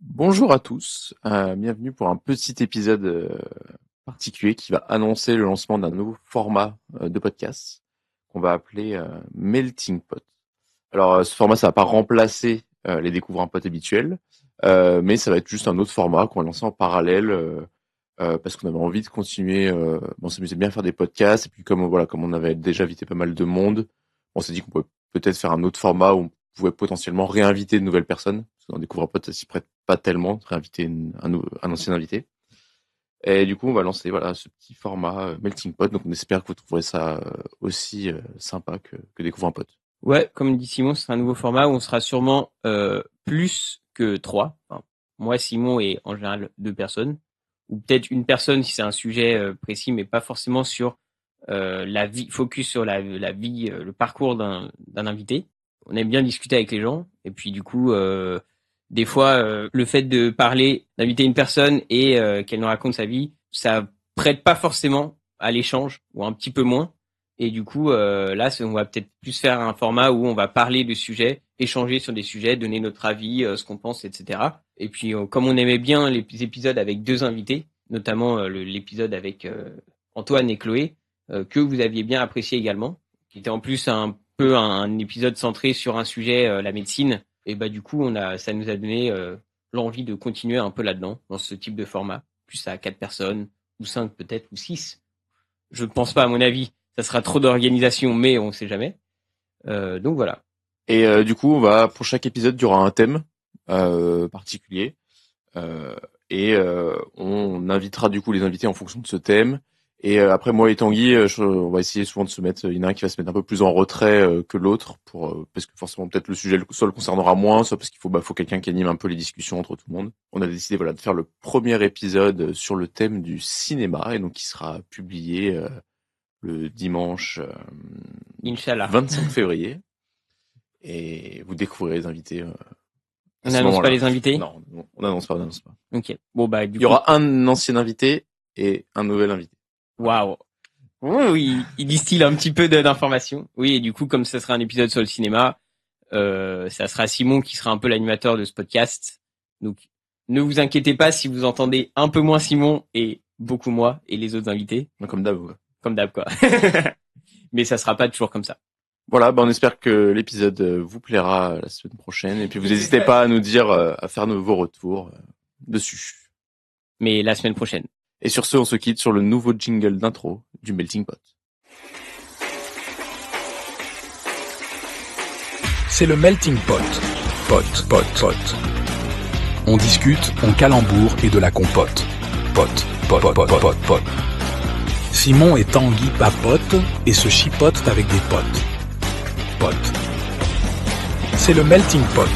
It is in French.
Bonjour à tous, bienvenue pour un petit épisode particulier qui va annoncer le lancement d'un nouveau format de podcast qu'on va appeler Melting Pot. Alors ce format ça va pas remplacer les Découvre un pote habituels, mais ça va être juste un autre format qu'on va lancer en parallèle parce qu'on avait envie de continuer. On s'amusait bien à faire des podcasts et puis comme on avait déjà invité pas mal de monde, on s'est dit qu'on pouvait peut-être faire un autre format où on pouvait potentiellement réinviter de nouvelles personnes. Parce que dans Découvre un pote, ça s'y prête pas tellement de réinviter un ancien invité. Et du coup, on va lancer ce petit format Melting Pot. Donc, on espère que vous trouverez ça aussi sympa que Découvre un pote. Ouais, comme dit Simon, ce sera un nouveau format où on sera sûrement plus que 3. Enfin, moi, Simon et en général 2 personnes. Ou peut-être une personne si c'est un sujet précis, mais pas forcément sur la vie, focus sur la vie, le parcours d'un invité. On aime bien discuter avec les gens. Et puis du coup, des fois, le fait de parler, d'inviter une personne et qu'elle nous raconte sa vie, ça prête pas forcément à l'échange, ou un petit peu moins. Et du coup, là, on va peut-être plus faire un format où on va parler de sujets, échanger sur des sujets, donner notre avis, ce qu'on pense, etc. Et puis, comme on aimait bien les épisodes avec 2 invités, notamment l'épisode avec Antoine et Chloé, que vous aviez bien apprécié également, qui était en plus un peu un épisode centré sur un sujet, la médecine. Et bah du coup, ça nous a donné l'envie de continuer un peu là-dedans, dans ce type de format, plus à 4 personnes, ou 5 peut-être, ou 6. Je ne pense pas, à mon avis, ça sera trop d'organisation, mais on ne sait jamais. Donc voilà. Et du coup, pour chaque épisode, il y aura un thème particulier. On invitera du coup les invités en fonction de ce thème. Et après, moi et Tanguy, on va essayer souvent de se mettre. Il y en a un qui va se mettre un peu plus en retrait que l'autre, parce que forcément peut-être le sujet soit le concernera moins, soit parce qu'il faut quelqu'un qui anime un peu les discussions entre tout le monde. On a décidé de faire le premier épisode sur le thème du cinéma, et donc qui sera publié le dimanche Inch'Allah. 25 février. Et vous découvrirez les invités. On n'annonce pas les invités? Non, on n'annonce pas. Ok. Bon bah du coup. Il y aura un ancien invité et un nouvel invité. Waouh. Oui, il distille un petit peu d'informations. Oui, et du coup, comme ça sera un épisode sur le cinéma, ça sera Simon qui sera un peu l'animateur de ce podcast. Donc, ne vous inquiétez pas si vous entendez un peu moins Simon et beaucoup moi et les autres invités. Comme d'hab. Comme d'hab, quoi. Mais ça sera pas toujours comme ça. Voilà, on espère que l'épisode vous plaira la semaine prochaine. Et puis, vous n'hésitez pas à nous dire, à faire vos retours dessus. Mais la semaine prochaine. Et sur ce, on se quitte sur le nouveau jingle d'intro du Melting Pot. C'est le Melting Pot. Pot. On discute, on calemboure et de la compote. Pot. Simon et Tanguy papotent et se chipotent avec des potes. Pot. C'est le Melting Pot.